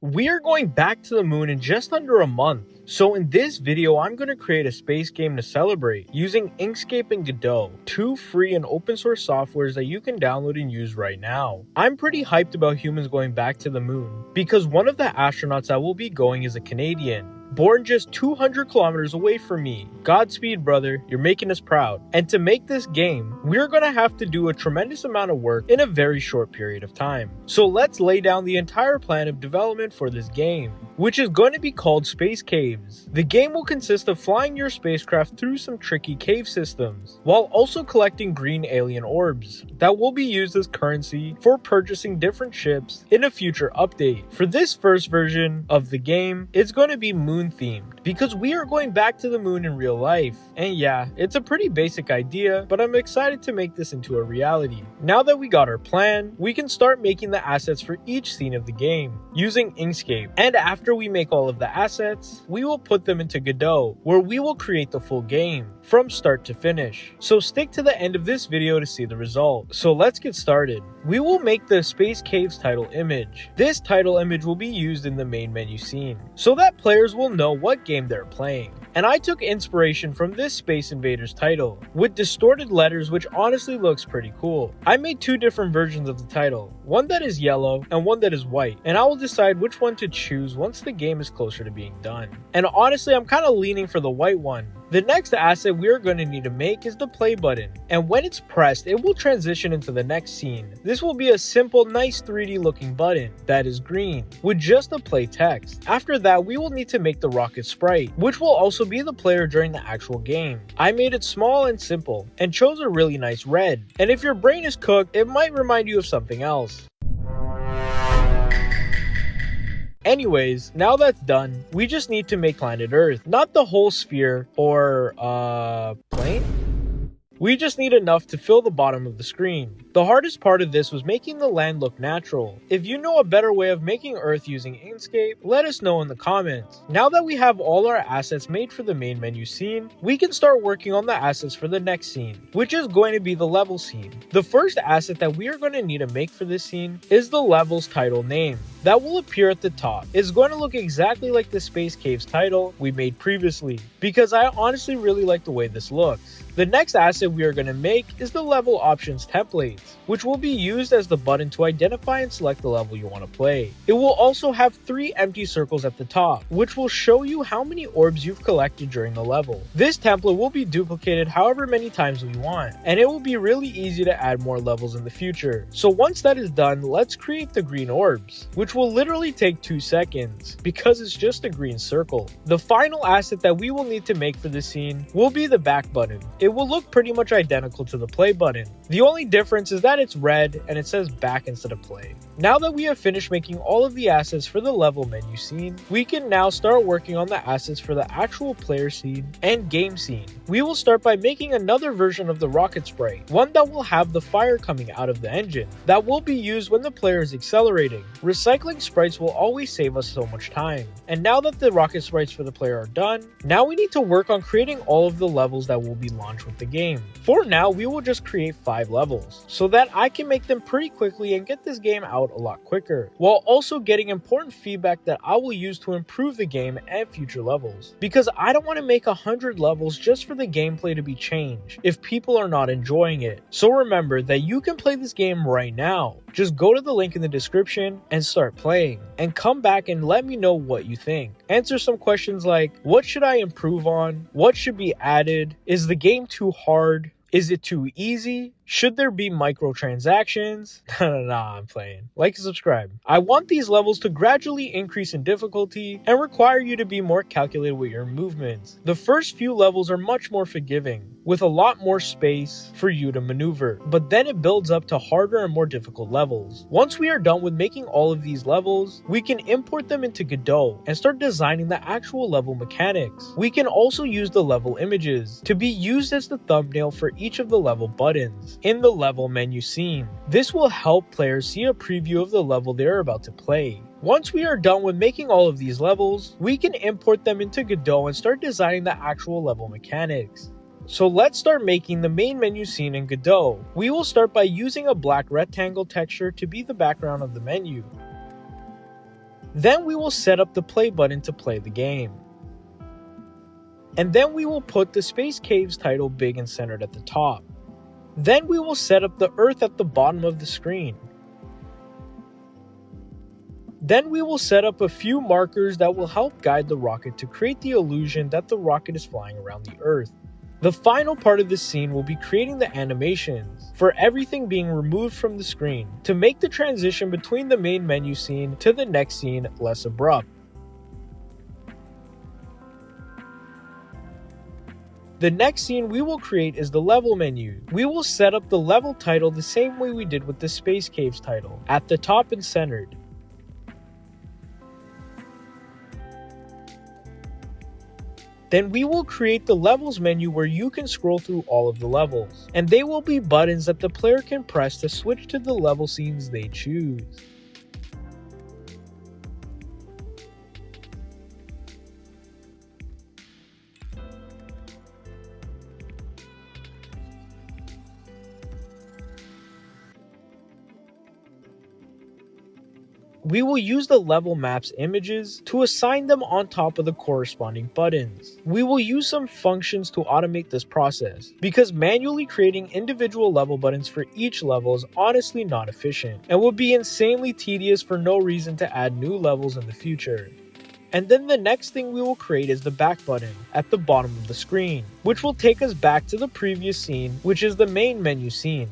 We are going back to the moon in just under a month. So in this video, I'm going to create a space game to celebrate using Inkscape and Godot, two free and open source softwares that you can download and use right now. I'm pretty hyped about humans going back to the moon because one of the astronauts that will be going is a Canadian. Born just 200 kilometers away from me. Godspeed, brother, you're making us proud. And to make this game, we're gonna have to do a tremendous amount of work in a very short period of time. So let's lay down the entire plan of development for this game, which is going to be called Space Caves. The game will consist of flying your spacecraft through some tricky cave systems, while also collecting green alien orbs that will be used as currency for purchasing different ships in a future update. For this first version of the game, it's going to be moon themed because we are going back to the moon in real life. And yeah, it's a pretty basic idea, but I'm excited to make this into a reality. Now that we got our plan, we can start making the assets for each scene of the game using Inkscape. And after we make all of the assets, we will put them into Godot, where we will create the full game from start to finish. So stick to the end of this video to see the result. So let's get started. We will make the Space Caves title image. This title image will be used in the main menu scene, so that players will know what game they're playing. And I took inspiration from this Space Invaders title, with distorted letters, which honestly looks pretty cool. I made two different versions of the title, one that is yellow and one that is white, and I will decide which one to choose once the game is closer to being done. And honestly, I'm kind of leaning for the white one. The next asset we are going to need to make is the play button, and when it's pressed, it will transition into the next scene. This will be a simple, nice 3D looking button that is green, with just the play text. After that, we will need to make the rocket sprite, which will also be the player during the actual game. I made it small and simple, and chose a really nice red, and if your brain is cooked, it might remind you of something else. Anyways, now that's done, we just need to make planet Earth, not the whole sphere or, plane? We just need enough to fill the bottom of the screen. The hardest part of this was making the land look natural. If you know a better way of making Earth using Inkscape, let us know in the comments. Now that we have all our assets made for the main menu scene, we can start working on the assets for the next scene, which is going to be the level scene. The first asset that we are going to need to make for this scene is the level's title name. That will appear at the top. It's going to look exactly like the Space Caves title we made previously, because I honestly really like the way this looks. The next asset we are going to make is the level options templates, which will be used as the button to identify and select the level you want to play. It will also have 3 empty circles at the top, which will show you how many orbs you've collected during the level. This template will be duplicated however many times we want, and it will be really easy to add more levels in the future. So once that is done, let's create the green orbs, which will literally take 2 seconds because it's just a green circle. The final asset that we will need to make for this scene will be the back button. It will look pretty much identical to the play button. The only difference is that it's red and it says back instead of play. Now that we have finished making all of the assets for the level menu scene, we can now start working on the assets for the actual player scene and game scene. We will start by making another version of the rocket sprite, one that will have the fire coming out of the engine, that will be used when the player is accelerating. Recycling sprites will always save us so much time. And now that the rocket sprites for the player are done, now we need to work on creating all of the levels that will be launched with the game. For now, we will just create 5 levels, so that I can make them pretty quickly and get this game out a lot quicker, while also getting important feedback that I will use to improve the game and future levels. Because I don't want to make 100 levels just for the gameplay to be changed if people are not enjoying it. So remember that you can play this game right now. Just go to the link in the description and start playing, and come back and let me know what you think. Answer some questions like, what should I improve on? What should be added? Is the game too hard? Is it too easy? Should there be microtransactions? Nah, I'm playing. Like and subscribe. I want these levels to gradually increase in difficulty and require you to be more calculated with your movements. The first few levels are much more forgiving, with a lot more space for you to maneuver, but then it builds up to harder and more difficult levels. Once we are done with making all of these levels, we can import them into Godot and start designing the actual level mechanics. We can also use the level images to be used as the thumbnail for each of the level buttons in the level menu scene. This will help players see a preview of the level they are about to play. Once we are done with making all of these levels, we can import them into Godot and start designing the actual level mechanics. So let's start making the main menu scene in Godot. We will start by using a black rectangle texture to be the background of the menu. Then we will set up the play button to play the game. And then we will put the Space Caves title big and centered at the top. Then we will set up the Earth at the bottom of the screen. Then we will set up a few markers that will help guide the rocket to create the illusion that the rocket is flying around the Earth. The final part of this scene will be creating the animations for everything being removed from the screen to make the transition between the main menu scene to the next scene less abrupt. The next scene we will create is the level menu. We will set up the level title the same way we did with the Space Caves title, at the top and centered. Then we will create the levels menu where you can scroll through all of the levels, and they will be buttons that the player can press to switch to the level scenes they choose. We will use the level maps images to assign them on top of the corresponding buttons. We will use some functions to automate this process, because manually creating individual level buttons for each level is honestly not efficient, and would be insanely tedious for no reason to add new levels in the future. And then the next thing we will create is the back button at the bottom of the screen, which will take us back to the previous scene, which is the main menu scene.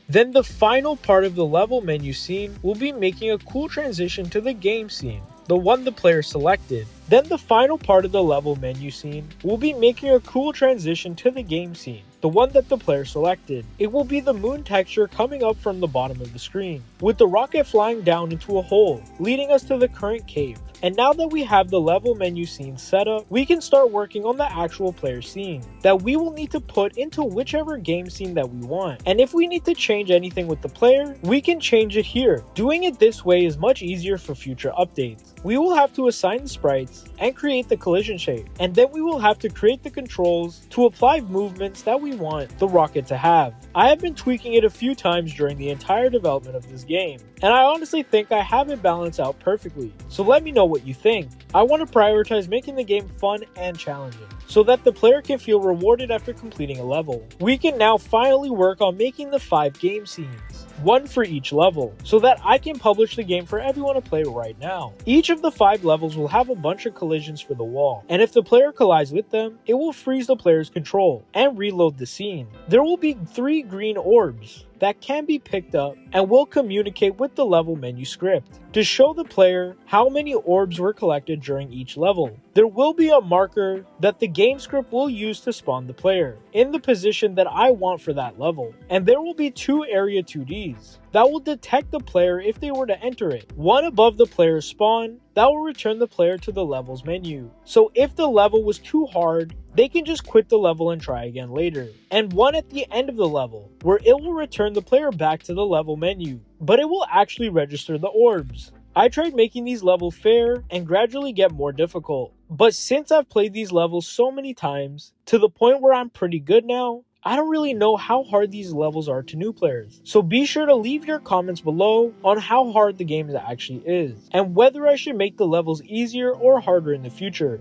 Then the final part of the level menu scene will be making a cool transition to the game scene, the one the player selected. Then the final part of the level menu scene will be making a cool transition to the game scene, the one that the player selected. It will be the moon texture coming up from the bottom of the screen, with the rocket flying down into a hole, leading us to the current cave. And now that we have the level menu scene set up, we can start working on the actual player scene that we will need to put into whichever game scene that we want. And if we need to change anything with the player, we can change it here. Doing it this way is much easier for future updates. We will have to assign the sprites and create the collision shape, and then we will have to create the controls to apply movements that we want the rocket to have. I have been tweaking it a few times during the entire development of this game, and I honestly think I have it balanced out perfectly. So let me know what you think. I want to prioritize making the game fun and challenging, so that the player can feel rewarded after completing a level. We can now finally work on making the 5 game scenes, one for each level, so that I can publish the game for everyone to play right now. Each of the 5 levels will have a bunch of collisions for the wall, and if the player collides with them, it will freeze the player's control and reload the scene. There will be 3 green orbs that can be picked up and will communicate with the level menu script to show the player how many orbs were collected during each level. There will be a marker that the game script will use to spawn the player in the position that I want for that level, and there will be 2 area 2Ds that will detect the player if they were to enter it. One above the player's spawn that will return the player to the levels menu. So if the level was too hard, they can just quit the level and try again later. And one at the end of the level, where it will return the player back to the level menu, but it will actually register the orbs. I tried making these levels fair and gradually get more difficult, but since I've played these levels so many times, to the point where I'm pretty good now, I don't really know how hard these levels are to new players. So be sure to leave your comments below on how hard the game actually is, and whether I should make the levels easier or harder in the future.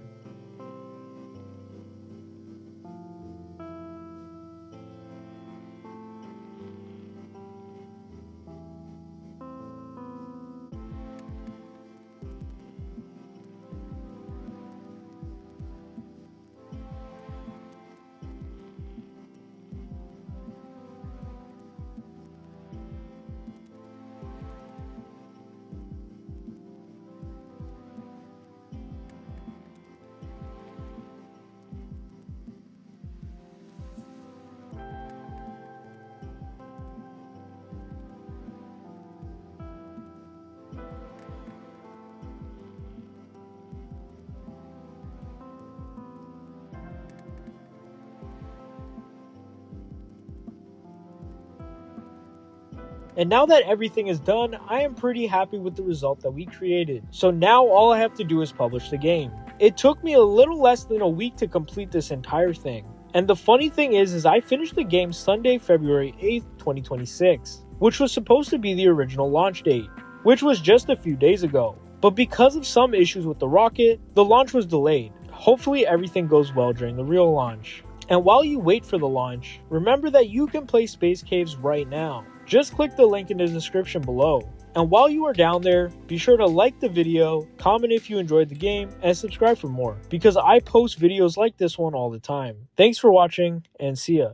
And now that everything is done, I am pretty happy with the result that we created. So now all I have to do is publish the game. It took me a little less than a week to complete this entire thing. And the funny thing is I finished the game Sunday, February 8th, 2026, which was supposed to be the original launch date, which was just a few days ago. But because of some issues with the rocket, the launch was delayed. Hopefully everything goes well during the real launch. And while you wait for the launch, remember that you can play Space Caves right now. Just click the link in the description below. And while you are down there, be sure to like the video, comment if you enjoyed the game, and subscribe for more, because I post videos like this one all the time. Thanks for watching, and see ya.